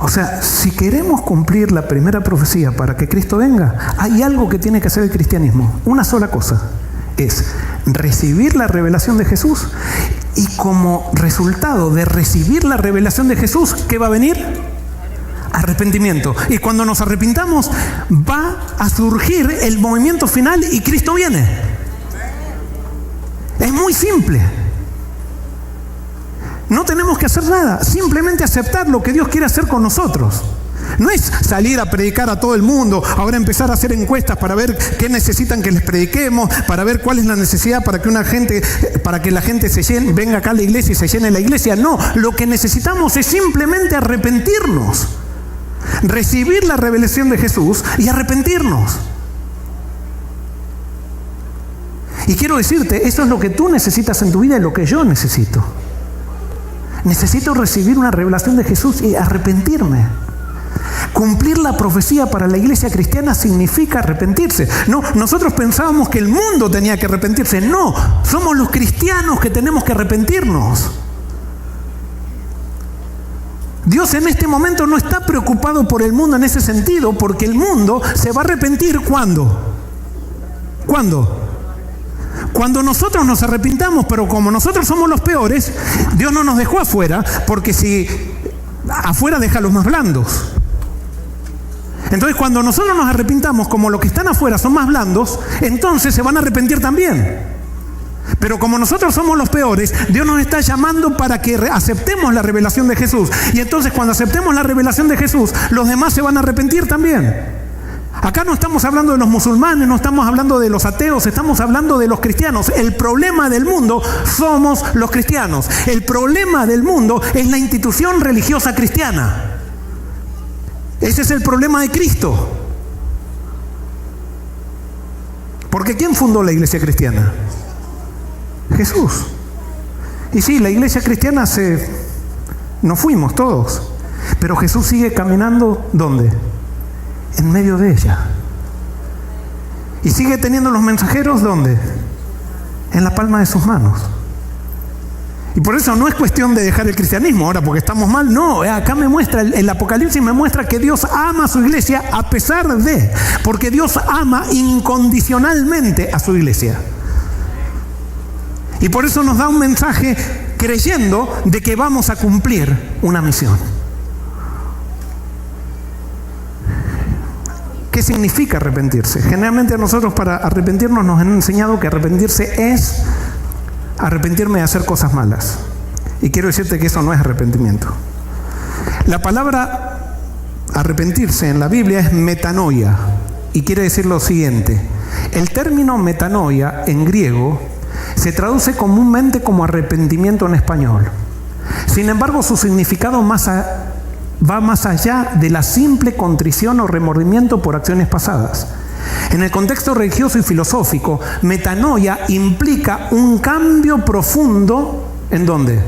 O sea, si queremos cumplir la primera profecía para que Cristo venga, hay algo que tiene que hacer el cristianismo. Una sola cosa. Es recibir la revelación de Jesús, y como resultado de recibir la revelación de Jesús, ¿qué va a venir? Arrepentimiento. Y cuando nos arrepintamos, va a surgir el movimiento final y Cristo viene. Es muy simple. No tenemos que hacer nada, simplemente aceptar lo que Dios quiere hacer con nosotros. No es salir a predicar a todo el mundo, ahora empezar a hacer encuestas para ver qué necesitan que les prediquemos, para ver cuál es la necesidad para que la gente se llene, venga acá a la iglesia y se llene la iglesia. No, lo que necesitamos es simplemente arrepentirnos, recibir la revelación de Jesús y arrepentirnos. Y quiero decirte, eso es lo que tú necesitas en tu vida y lo que yo necesito. Necesito recibir una revelación de Jesús y arrepentirme. Cumplir la profecía para la iglesia cristiana significa arrepentirse. No, nosotros pensábamos que el mundo tenía que arrepentirse. No, somos los cristianos que tenemos que arrepentirnos. Dios en este momento no está preocupado por el mundo en ese sentido, porque el mundo se va a arrepentir ¿cuándo? ¿Cuándo? Cuando nosotros nos arrepintamos, pero como nosotros somos los peores, Dios no nos dejó afuera, porque si afuera deja a los más blandos. Entonces cuando nosotros nos arrepintamos, como los que están afuera son más blandos, entonces se van a arrepentir también. Pero como nosotros somos los peores, Dios nos está llamando para que aceptemos la revelación de Jesús. Y entonces cuando aceptemos la revelación de Jesús, los demás se van a arrepentir también. Acá no estamos hablando de los musulmanes, no estamos hablando de los ateos, estamos hablando de los cristianos. El problema del mundo somos los cristianos. El problema del mundo es la institución religiosa cristiana. Ese es el problema de Cristo. Porque ¿quién fundó la iglesia cristiana? Jesús. Y sí, la iglesia cristiana nos fuimos todos. Pero Jesús sigue caminando, ¿dónde? En medio de ella. Y sigue teniendo los mensajeros, ¿dónde? En la palma de sus manos. Y por eso no es cuestión de dejar el cristianismo ahora porque estamos mal. No, acá me muestra, el Apocalipsis me muestra que Dios ama a su iglesia a pesar de, porque Dios ama incondicionalmente a su iglesia. Y por eso nos da un mensaje creyendo de que vamos a cumplir una misión. ¿Qué significa arrepentirse? Generalmente a nosotros para arrepentirnos nos han enseñado que arrepentirse es arrepentirme de hacer cosas malas. Y quiero decirte que eso no es arrepentimiento. La palabra arrepentirse en la Biblia es metanoia y quiere decir lo siguiente. El término metanoia en griego se traduce comúnmente como arrepentimiento en español. Sin embargo, su significado va más allá de la simple contrición o remordimiento por acciones pasadas. En el contexto religioso y filosófico, metanoia implica un cambio profundo, ¿en dónde?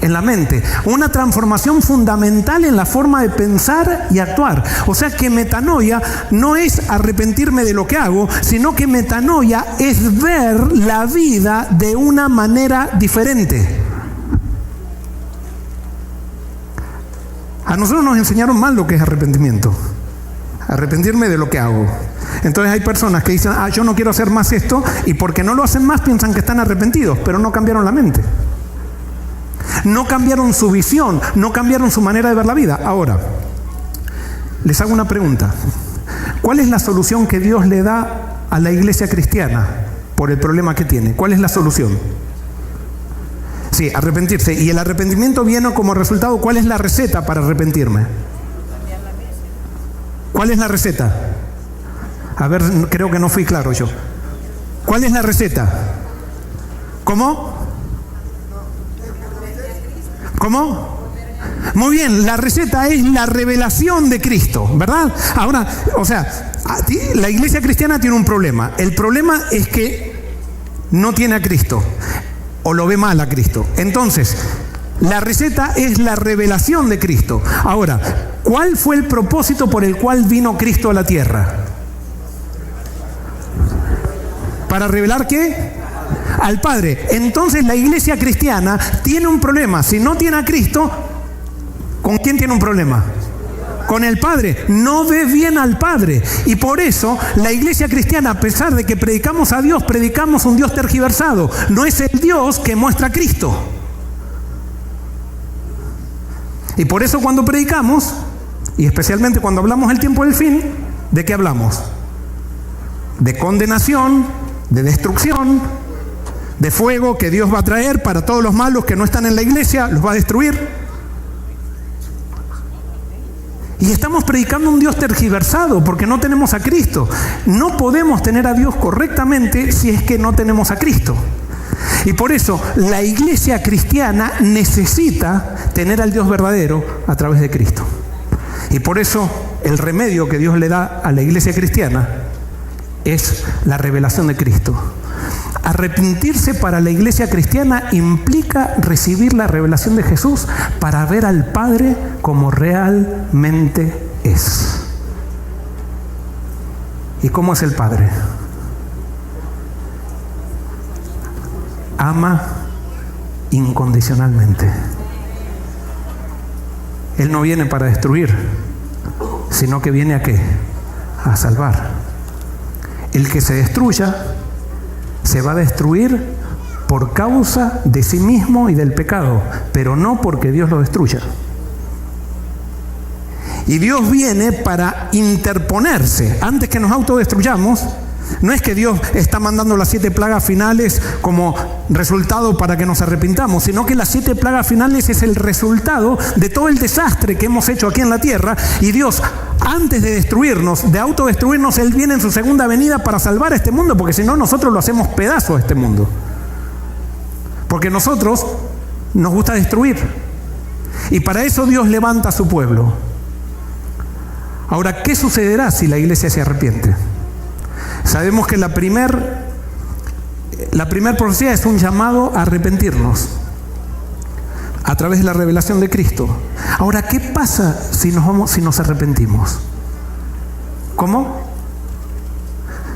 En la mente. Una transformación fundamental en la forma de pensar y actuar. O sea que metanoia no es arrepentirme de lo que hago, sino que metanoia es ver la vida de una manera diferente. A nosotros nos enseñaron mal lo que es arrepentimiento. Arrepentirme de lo que hago. Entonces hay personas que dicen, yo no quiero hacer más esto, y porque no lo hacen más piensan que están arrepentidos, pero no cambiaron la mente. No cambiaron su visión, no cambiaron su manera de ver la vida. Ahora, les hago una pregunta. ¿Cuál es la solución que Dios le da a la iglesia cristiana por el problema que tiene? ¿Cuál es la solución? Sí, arrepentirse. Y el arrepentimiento viene como resultado. ¿Cuál es la receta para arrepentirme? ¿Cuál es la receta? A ver, creo que no fui claro yo. ¿Cuál es la receta? ¿Cómo? ¿Cómo? Muy bien, la receta es la revelación de Cristo, ¿verdad? Ahora, o sea, la iglesia cristiana tiene un problema. El problema es que no tiene a Cristo, o lo ve mal a Cristo. Entonces, la receta es la revelación de Cristo. Ahora, ¿cuál fue el propósito por el cual vino Cristo a la tierra? ¿Para revelar qué? Al Padre. Entonces la iglesia cristiana tiene un problema. Si no tiene a Cristo, ¿con quién tiene un problema? Con el Padre. No ve bien al Padre. Y por eso la iglesia cristiana, a pesar de que predicamos a Dios, predicamos un Dios tergiversado. No es el Dios que muestra a Cristo. Y por eso cuando predicamos, y especialmente cuando hablamos del tiempo del fin, ¿de qué hablamos? De condenación, de destrucción, de fuego que Dios va a traer para todos los malos que no están en la iglesia, los va a destruir. Y estamos predicando un Dios tergiversado porque no tenemos a Cristo. No podemos tener a Dios correctamente si es que no tenemos a Cristo. Y por eso la iglesia cristiana necesita tener al Dios verdadero a través de Cristo. Y por eso el remedio que Dios le da a la iglesia cristiana es la revelación de Cristo. Arrepentirse para la iglesia cristiana implica recibir la revelación de Jesús para ver al Padre como realmente es. ¿Y cómo es el Padre? Ama incondicionalmente. Él no viene para destruir, sino que viene ¿a qué? A salvar. El que se destruya se va a destruir por causa de sí mismo y del pecado, pero no porque Dios lo destruya. Y Dios viene para interponerse. Antes que nos autodestruyamos, no es que Dios está mandando las 7 plagas finales como resultado para que nos arrepintamos, sino que las 7 plagas finales es el resultado de todo el desastre que hemos hecho aquí en la tierra. Y Dios, antes de destruirnos, de autodestruirnos, Él viene en su segunda venida para salvar a este mundo, porque si no, nosotros lo hacemos pedazos a este mundo. Porque nosotros nos gusta destruir. Y para eso Dios levanta a su pueblo. Ahora, ¿qué sucederá si la iglesia se arrepiente? Sabemos que la primer profecía es un llamado a arrepentirnos a través de la revelación de Cristo. Ahora, ¿qué pasa si nos arrepentimos? ¿Cómo?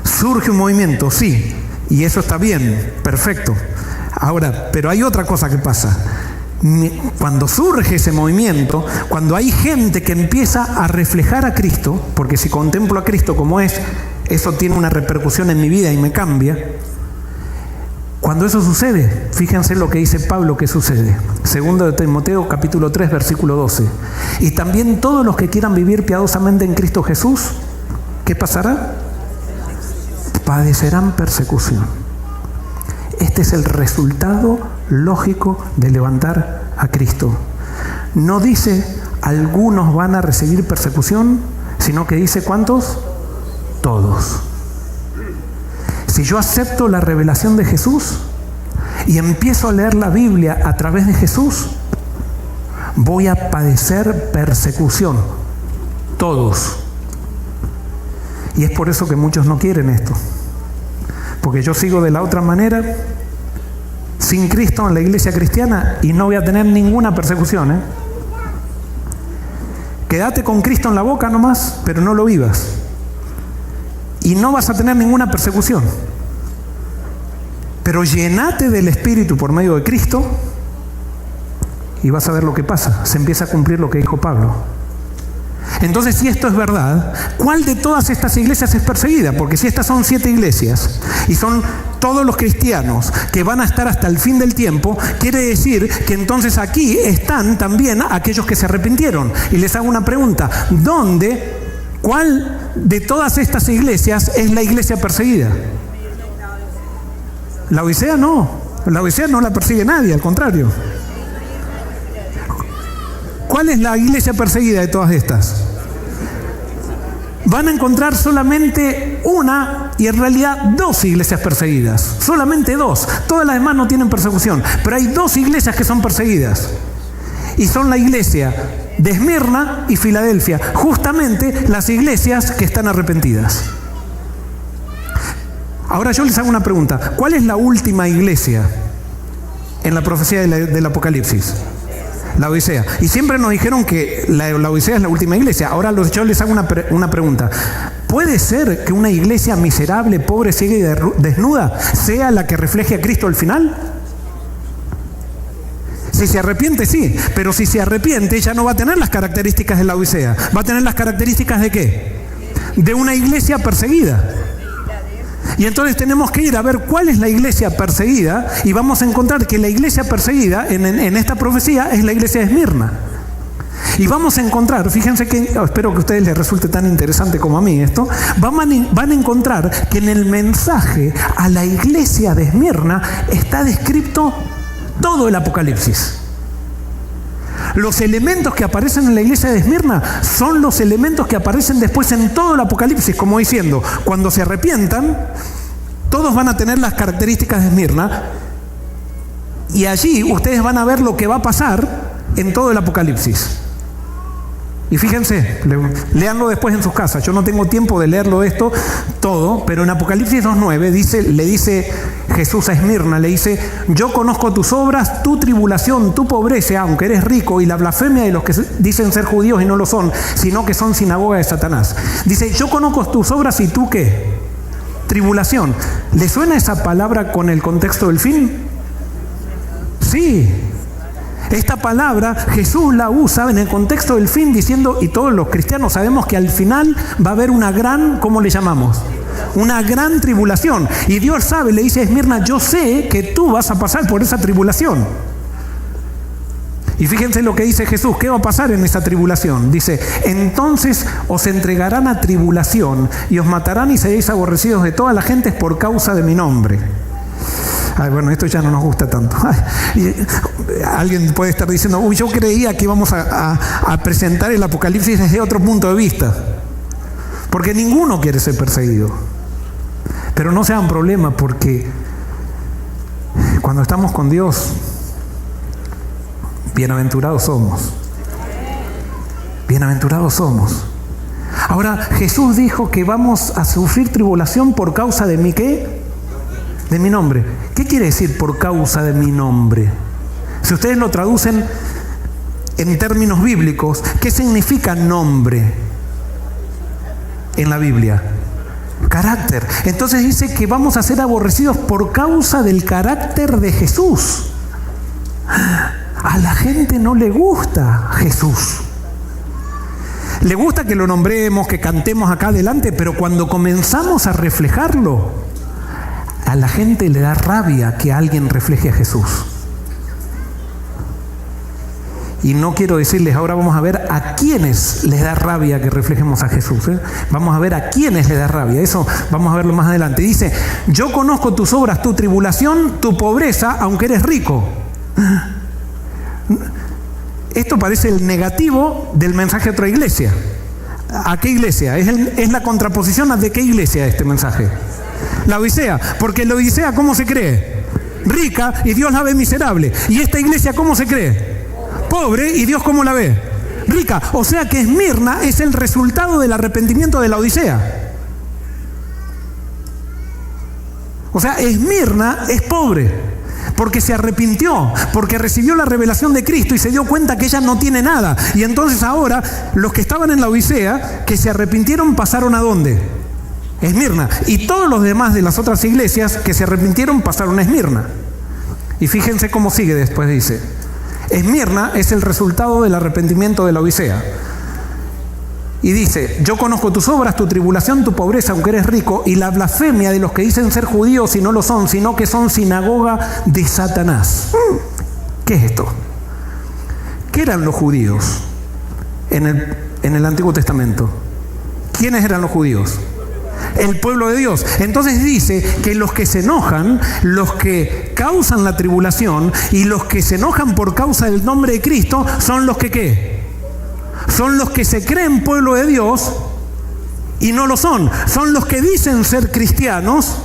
Surge un movimiento, sí, y eso está bien, perfecto. Ahora, pero hay otra cosa que pasa. Cuando surge ese movimiento, cuando hay gente que empieza a reflejar a Cristo, porque si contemplo a Cristo como es, eso tiene una repercusión en mi vida y me cambia. Cuando eso sucede, fíjense lo que dice Pablo que sucede. Segundo de Timoteo, capítulo 3, versículo 12. Y también todos los que quieran vivir piadosamente en Cristo Jesús, ¿qué pasará? Padecerán persecución. Este es el resultado lógico de levantar a Cristo. No dice algunos van a recibir persecución, sino que dice ¿cuántos? Todos. Si yo acepto la revelación de Jesús y empiezo a leer la Biblia a través de Jesús, voy a padecer persecución. Todos. Y es por eso que muchos no quieren esto. Porque yo sigo de la otra manera, sin Cristo en la iglesia cristiana y no voy a tener ninguna persecución. Quédate con Cristo en la boca nomás, pero no lo vivas. Y no vas a tener ninguna persecución. Pero llenate del Espíritu por medio de Cristo y vas a ver lo que pasa. Se empieza a cumplir lo que dijo Pablo. Entonces, si esto es verdad, ¿cuál de todas estas iglesias es perseguida? Porque si estas son 7 iglesias y son todos los cristianos que van a estar hasta el fin del tiempo, quiere decir que entonces aquí están también aquellos que se arrepintieron. Y les hago una pregunta: ¿cuál de todas estas iglesias es la iglesia perseguida? La Odisea no. La Odisea no la persigue nadie, al contrario. ¿Cuál es la iglesia perseguida de todas estas? Van a encontrar solamente una y en realidad 2 iglesias perseguidas. Solamente 2. Todas las demás no tienen persecución. Pero hay 2 iglesias que son perseguidas. Y son la iglesia de Esmirna y Filadelfia. Justamente las iglesias que están arrepentidas. Ahora yo les hago una pregunta. ¿Cuál es la última iglesia en la profecía del Apocalipsis? La Odisea. Y siempre nos dijeron que la Odisea es la última iglesia. Ahora yo les hago una pregunta. ¿Puede ser que una iglesia miserable, pobre, ciega y desnuda sea la que refleje a Cristo al final? Si se arrepiente, sí. Pero si se arrepiente, ya no va a tener las características de la Odisea. ¿Va a tener las características de qué? De una iglesia perseguida. Y entonces tenemos que ir a ver cuál es la iglesia perseguida y vamos a encontrar que la iglesia perseguida en esta profecía es la iglesia de Esmirna. Y vamos a encontrar, fíjense que, espero que a ustedes les resulte tan interesante como a mí esto, van a encontrar que en el mensaje a la iglesia de Esmirna está descrito todo el Apocalipsis. Los elementos que aparecen en la iglesia de Esmirna son los elementos que aparecen después en todo el Apocalipsis, como diciendo, cuando se arrepientan, todos van a tener las características de Esmirna y allí ustedes van a ver lo que va a pasar en todo el Apocalipsis. Y fíjense, léanlo después en sus casas. Yo no tengo tiempo de leerlo esto todo, pero en Apocalipsis 2:9 le dice Jesús a Esmirna, le dice: yo conozco tus obras, tu tribulación, tu pobreza, aunque eres rico, y la blasfemia de los que dicen ser judíos y no lo son, sino que son sinagoga de Satanás. Dice: yo conozco tus obras y tú ¿qué? Tribulación. ¿Le suena esa palabra con el contexto del fin? Sí. Esta palabra Jesús la usa en el contexto del fin diciendo, y todos los cristianos sabemos que al final va a haber una gran, ¿cómo le llamamos? Una gran tribulación. Y Dios sabe, le dice a Esmirna: yo sé que tú vas a pasar por esa tribulación. Y fíjense lo que dice Jesús, ¿qué va a pasar en esa tribulación? Dice: entonces os entregarán a tribulación y os matarán y seréis aborrecidos de todas las gentes por causa de mi nombre. Ay, bueno, esto ya no nos gusta tanto. Alguien puede estar diciendo: uy, yo creía que íbamos a presentar el Apocalipsis desde otro punto de vista. Porque ninguno quiere ser perseguido. Pero no se hagan problema, porque cuando estamos con Dios, bienaventurados somos. Bienaventurados somos. Ahora, Jesús dijo que vamos a sufrir tribulación por causa de mi ¿qué? De mi nombre. ¿Qué quiere decir por causa de mi nombre? Si ustedes lo traducen en términos bíblicos, ¿qué significa nombre en la Biblia? Carácter. Entonces dice que vamos a ser aborrecidos por causa del carácter de Jesús. A la gente no le gusta Jesús. Le gusta que lo nombremos, que cantemos acá adelante, pero cuando comenzamos a reflejarlo, a la gente le da rabia que alguien refleje a Jesús. Y no quiero decirles, ahora vamos a ver a quiénes les da rabia que reflejemos a Jesús. Vamos a ver a quiénes les da rabia. Eso vamos a verlo más adelante. Dice: yo conozco tus obras, tu tribulación, tu pobreza, aunque eres rico. Esto parece el negativo del mensaje a otra iglesia. ¿A qué iglesia? Es la contraposición de qué iglesia este mensaje. La Odisea. Porque la Odisea, ¿cómo se cree? Rica, y Dios la ve miserable. ¿Y esta iglesia cómo se cree? Pobre, y Dios ¿cómo la ve? Rica. O sea que Esmirna es el resultado del arrepentimiento de la Odisea. O sea, Esmirna es pobre. Porque se arrepintió, porque recibió la revelación de Cristo y se dio cuenta que ella no tiene nada. Y entonces ahora los que estaban en la Odisea, que se arrepintieron, pasaron ¿a dónde? Esmirna. Y todos los demás de las otras iglesias que se arrepintieron pasaron a Esmirna. Y fíjense cómo sigue después, dice: Esmirna es el resultado del arrepentimiento de la Odisea. Y dice: yo conozco tus obras, tu tribulación, tu pobreza, aunque eres rico, y la blasfemia de los que dicen ser judíos y no lo son, sino que son sinagoga de Satanás. ¿Qué es esto? ¿Qué eran los judíos en el Antiguo Testamento? ¿Quiénes eran los judíos? El pueblo de Dios. Entonces dice que los que se enojan, los que causan la tribulación y los que se enojan por causa del nombre de Cristo son los que ¿qué? Son los que se creen pueblo de Dios y no lo son. Son los que dicen ser cristianos,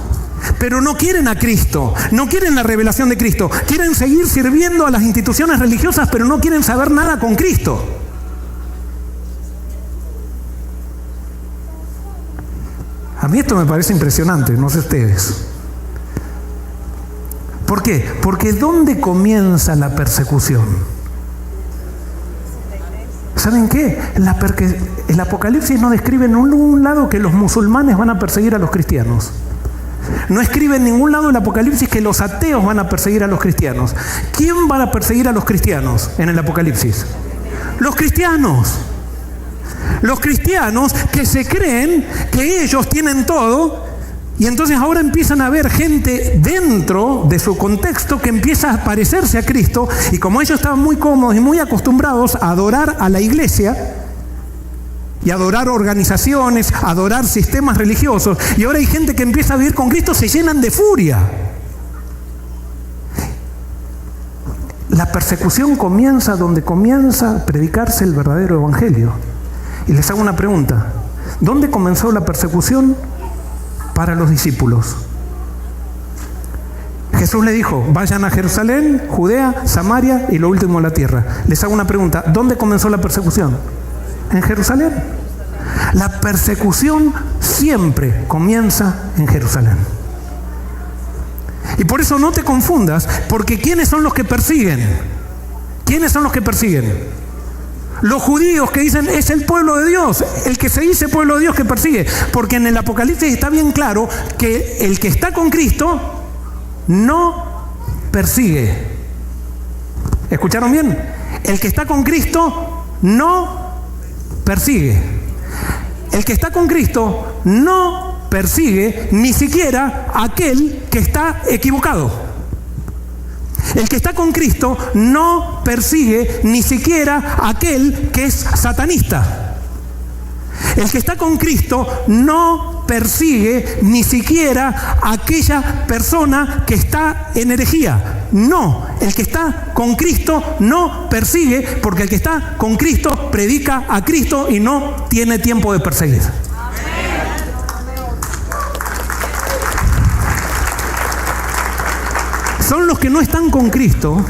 pero no quieren a Cristo, no quieren la revelación de Cristo. Quieren seguir sirviendo a las instituciones religiosas, pero no quieren saber nada con Cristo. A mí esto me parece impresionante, no sé ustedes. ¿Por qué? Porque ¿dónde comienza la persecución? ¿Saben qué? El Apocalipsis no describe en ningún lado que los musulmanes van a perseguir a los cristianos. No escribe en ningún lado el Apocalipsis que los ateos van a perseguir a los cristianos. ¿Quién va a perseguir a los cristianos en el Apocalipsis? Los cristianos. Los cristianos que se creen que ellos tienen todo. Y entonces ahora empiezan a ver gente dentro de su contexto que empieza a parecerse a Cristo, y como ellos estaban muy cómodos y muy acostumbrados a adorar a la iglesia y adorar organizaciones, adorar sistemas religiosos, y ahora hay gente que empieza a vivir con Cristo, se llenan de furia. La persecución comienza donde comienza a predicarse el verdadero evangelio. Y les hago una pregunta: ¿dónde comenzó la persecución para los discípulos? Jesús le dijo: vayan a Jerusalén, Judea, Samaria y lo último la tierra. Les hago una pregunta: ¿dónde comenzó la persecución? En Jerusalén. La persecución siempre comienza en Jerusalén. Y por eso no te confundas, porque ¿quiénes son los que persiguen? ¿Quiénes son los que persiguen? Los judíos que dicen es el pueblo de Dios, el que se dice pueblo de Dios que persigue. Porque en el Apocalipsis está bien claro que el que está con Cristo no persigue. ¿Escucharon bien? El que está con Cristo no persigue. El que está con Cristo no persigue ni siquiera a aquel que está equivocado. El que está con Cristo no persigue ni siquiera a aquel que es satanista. El que está con Cristo no persigue ni siquiera a aquella persona que está en herejía. No, el que está con Cristo no persigue, porque el que está con Cristo predica a Cristo y no tiene tiempo de perseguir. Son los que no están con Cristo,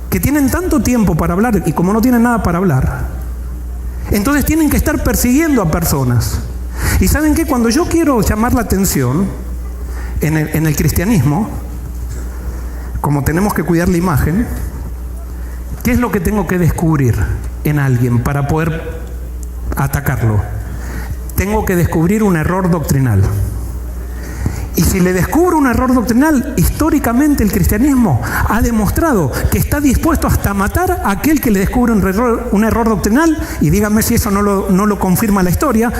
que tienen tanto tiempo para hablar, y como no tienen nada para hablar, entonces tienen que estar persiguiendo a personas. Y ¿saben qué? Cuando yo quiero llamar la atención en el cristianismo, como tenemos que cuidar la imagen, ¿qué es lo que tengo que descubrir en alguien para poder atacarlo? Tengo que descubrir un error doctrinal. Y si le descubro un error doctrinal, históricamente el cristianismo ha demostrado que está dispuesto hasta matar a aquel que le descubre un error doctrinal, y díganme si eso no lo confirma la historia,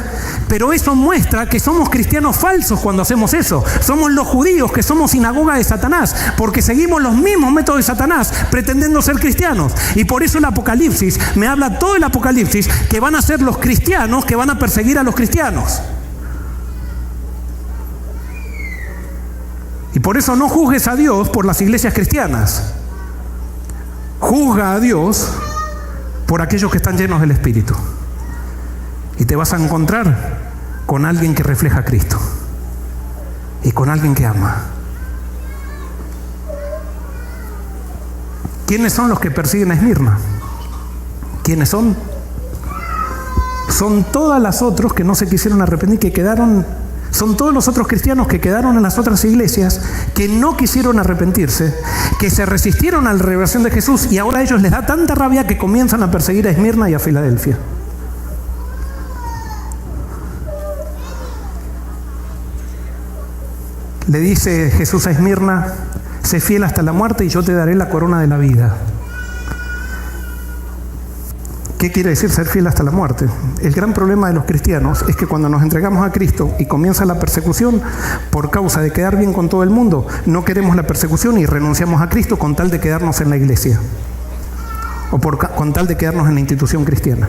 pero eso muestra que somos cristianos falsos cuando hacemos eso. Somos los judíos que somos sinagoga de Satanás, porque seguimos los mismos métodos de Satanás pretendiendo ser cristianos. Y por eso el Apocalipsis, me habla todo el Apocalipsis, que van a ser los cristianos que van a perseguir a los cristianos. Y por eso no juzgues a Dios por las iglesias cristianas. Juzga a Dios por aquellos que están llenos del Espíritu. Y te vas a encontrar con alguien que refleja a Cristo. Y con alguien que ama. ¿Quiénes son los que persiguen a Esmirna? ¿Quiénes son? Son todas las otras que no se quisieron arrepentir, que quedaron son todos los otros cristianos que quedaron en las otras iglesias, que no quisieron arrepentirse, que se resistieron a la revelación de Jesús y ahora a ellos les da tanta rabia que comienzan a perseguir a Esmirna y a Filadelfia. Le dice Jesús a Esmirna: sé fiel hasta la muerte y yo te daré la corona de la vida. ¿Qué quiere decir ser fiel hasta la muerte? El gran problema de los cristianos es que cuando nos entregamos a Cristo y comienza la persecución, por causa de quedar bien con todo el mundo, no queremos la persecución y renunciamos a Cristo con tal de quedarnos en la iglesia o con tal de quedarnos en la institución cristiana.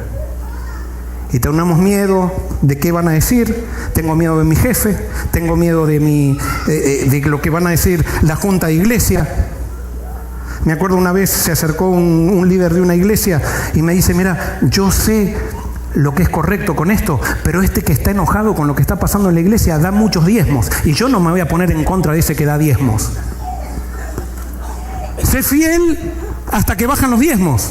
Y tenemos miedo de qué van a decir, tengo miedo de mi jefe, tengo miedo de lo que van a decir la junta de iglesia. Me acuerdo una vez se acercó un líder de una iglesia y me dice: mira, yo sé lo que es correcto con esto, pero este que está enojado con lo que está pasando en la iglesia da muchos diezmos y yo no me voy a poner en contra de ese que da diezmos. Sé fiel hasta que bajan los diezmos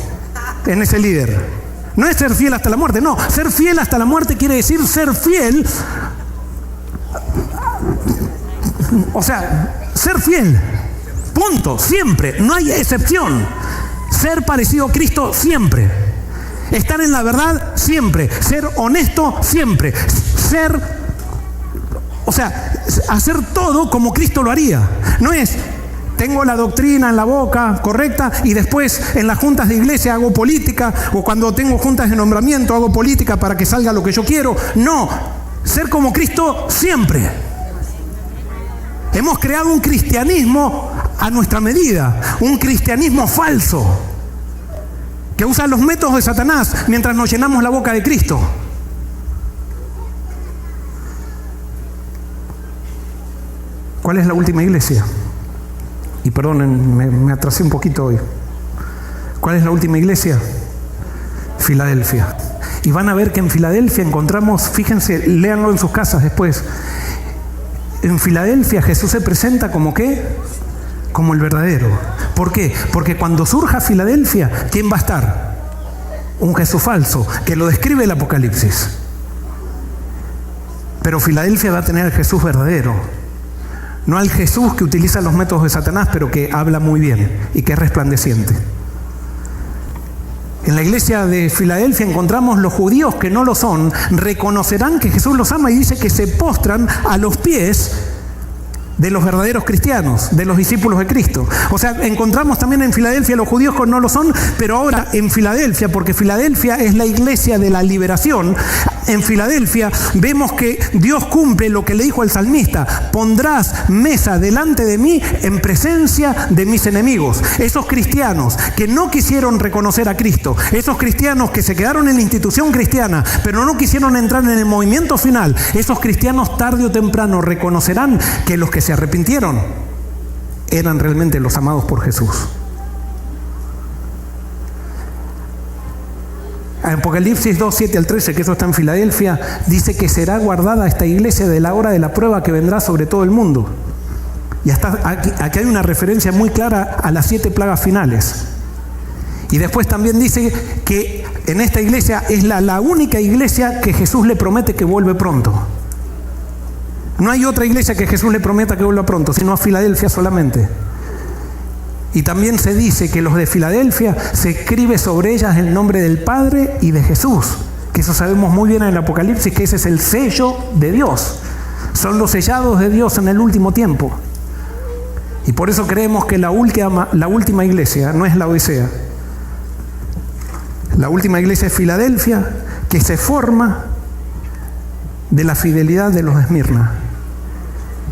en ese líder. No es ser fiel hasta la muerte, no. Ser fiel hasta la muerte quiere decir ser fiel. O sea, ser fiel. Punto. Siempre. No hay excepción. Ser parecido a Cristo siempre. Estar en la verdad siempre. Ser honesto siempre. Hacer todo como Cristo lo haría. No es: tengo la doctrina en la boca correcta y después en las juntas de iglesia hago política, o cuando tengo juntas de nombramiento hago política para que salga lo que yo quiero. No, ser como Cristo siempre. Hemos creado un cristianismo a nuestra medida, un cristianismo falso que usa los métodos de Satanás mientras nos llenamos la boca de Cristo. ¿Cuál es la última iglesia? Y perdonen, me atrasé un poquito hoy. ¿Cuál es la última iglesia? Filadelfia. Y van a ver que en Filadelfia encontramos, fíjense, léanlo en sus casas después. En Filadelfia Jesús se presenta como ¿qué? Como el verdadero. ¿Por qué? Porque cuando surja Filadelfia, ¿quién va a estar? Un Jesús falso, que lo describe el Apocalipsis. Pero Filadelfia va a tener el Jesús verdadero. No al Jesús que utiliza los métodos de Satanás, pero que habla muy bien y que es resplandeciente. En la iglesia de Filadelfia encontramos los judíos que no lo son, reconocerán que Jesús los ama y dice que se postran a los pies de los verdaderos cristianos, de los discípulos de Cristo. O sea, encontramos también en Filadelfia los judíos que no lo son, pero ahora en Filadelfia, porque Filadelfia es la iglesia de la liberación, en Filadelfia vemos que Dios cumple lo que le dijo al salmista: pondrás mesa delante de mí en presencia de mis enemigos. Esos cristianos que no quisieron reconocer a Cristo, esos cristianos que se quedaron en la institución cristiana, pero no quisieron entrar en el movimiento final, esos cristianos tarde o temprano reconocerán que los que se arrepintieron eran realmente los amados por Jesús. Apocalipsis 2, 7 al 13, que eso está en Filadelfia, dice que será guardada esta iglesia de la hora de la prueba que vendrá sobre todo el mundo. Y hasta aquí hay una referencia muy clara a las 7 plagas finales. Y después también dice que en esta iglesia es la única iglesia que Jesús le promete que vuelve pronto. No hay otra iglesia que Jesús le prometa que vuelva pronto, sino a Filadelfia solamente. Y también se dice que los de Filadelfia se escribe sobre ellas el nombre del Padre y de Jesús, que eso sabemos muy bien en el Apocalipsis, que ese es el sello de Dios. Son los sellados de Dios en el último tiempo. Y por eso creemos que la última iglesia no es la Odisea. La última iglesia es Filadelfia, que se forma de la fidelidad de los de Esmirna.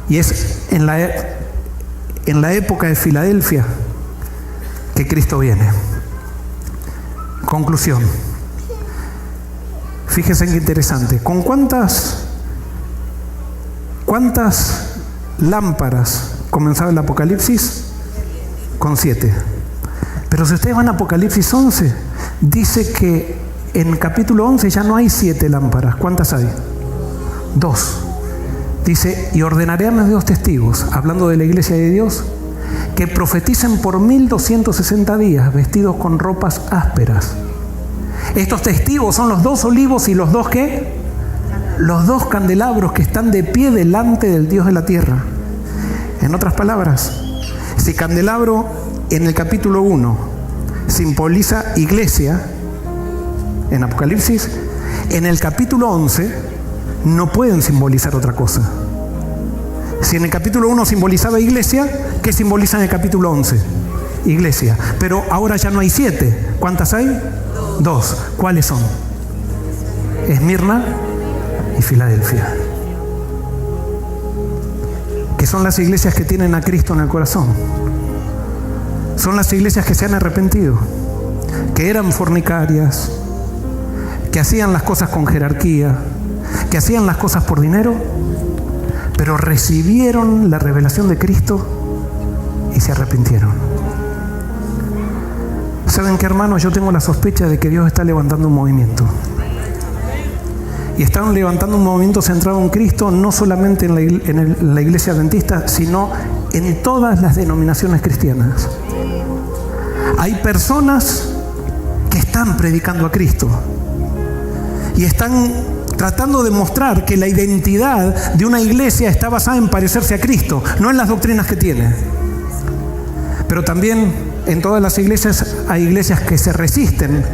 Y es en la época de Filadelfia que Cristo viene. Conclusión. Fíjense qué interesante. ¿Con cuántas lámparas comenzaba el Apocalipsis? Con 7. Pero si ustedes van a Apocalipsis 11, dice que en capítulo 11 ya no hay 7 lámparas. ¿Cuántas hay? 2. Dice: y ordenaré a mis 2 testigos, hablando de la iglesia de Dios, que profeticen por 1260 días, vestidos con ropas ásperas. Estos testigos son los 2 olivos y los 2 ¿qué? los dos candelabros que están de pie delante del Dios de la tierra. En otras palabras, si candelabro en el capítulo 1 simboliza iglesia, en Apocalipsis, en el capítulo 11 no pueden simbolizar otra cosa. Si en el capítulo 1 simbolizaba iglesia, ¿qué simboliza en el capítulo 11? Iglesia. Pero ahora ya no hay 7. ¿Cuántas hay? 2. ¿Cuáles son? Esmirna y Filadelfia. Que son las iglesias que tienen a Cristo en el corazón. Son las iglesias que se han arrepentido, que eran fornicarias, que hacían las cosas con jerarquía, que hacían las cosas por dinero, pero recibieron la revelación de Cristo y se arrepintieron. ¿Saben qué, hermanos? Yo tengo la sospecha de que Dios está levantando un movimiento. Y están levantando un movimiento centrado en Cristo, no solamente en la iglesia adventista, sino en todas las denominaciones cristianas. Hay personas que están predicando a Cristo y están tratando de mostrar que la identidad de una iglesia está basada en parecerse a Cristo, no en las doctrinas que tiene. Pero también en todas las iglesias hay iglesias que se resisten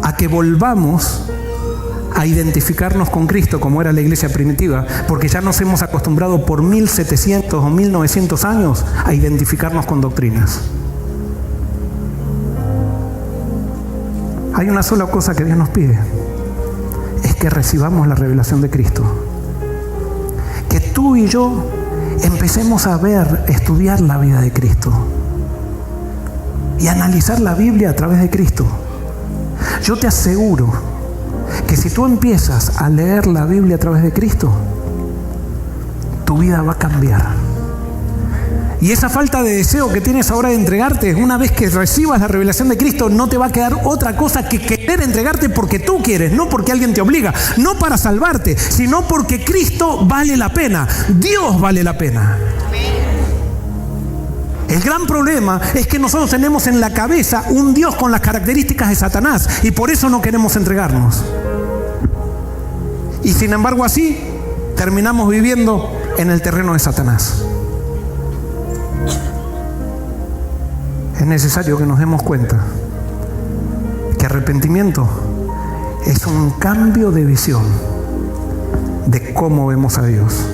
a que volvamos a identificarnos con Cristo como era la iglesia primitiva, porque ya nos hemos acostumbrado por 1700 o 1900 años a identificarnos con doctrinas. Hay una sola cosa que Dios nos pide, es que recibamos la revelación de Cristo. Que tú y yo empecemos a estudiar la vida de Cristo y analizar la Biblia a través de Cristo. Yo te aseguro que si tú empiezas a leer la Biblia a través de Cristo, tu vida va a cambiar. Y esa falta de deseo que tienes ahora de entregarte, una vez que recibas la revelación de Cristo, no te va a quedar otra cosa que querer entregarte porque tú quieres, no porque alguien te obliga, no para salvarte, sino porque Cristo vale la pena, Dios vale la pena. El gran problema es que nosotros tenemos en la cabeza un Dios con las características de Satanás y por eso no queremos entregarnos. Y sin embargo así terminamos viviendo en el terreno de Satanás. Es necesario que nos demos cuenta que arrepentimiento es un cambio de visión de cómo vemos a Dios.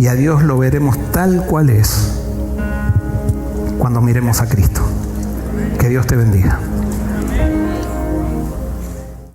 Y a Dios lo veremos tal cual es cuando miremos a Cristo. Que Dios te bendiga.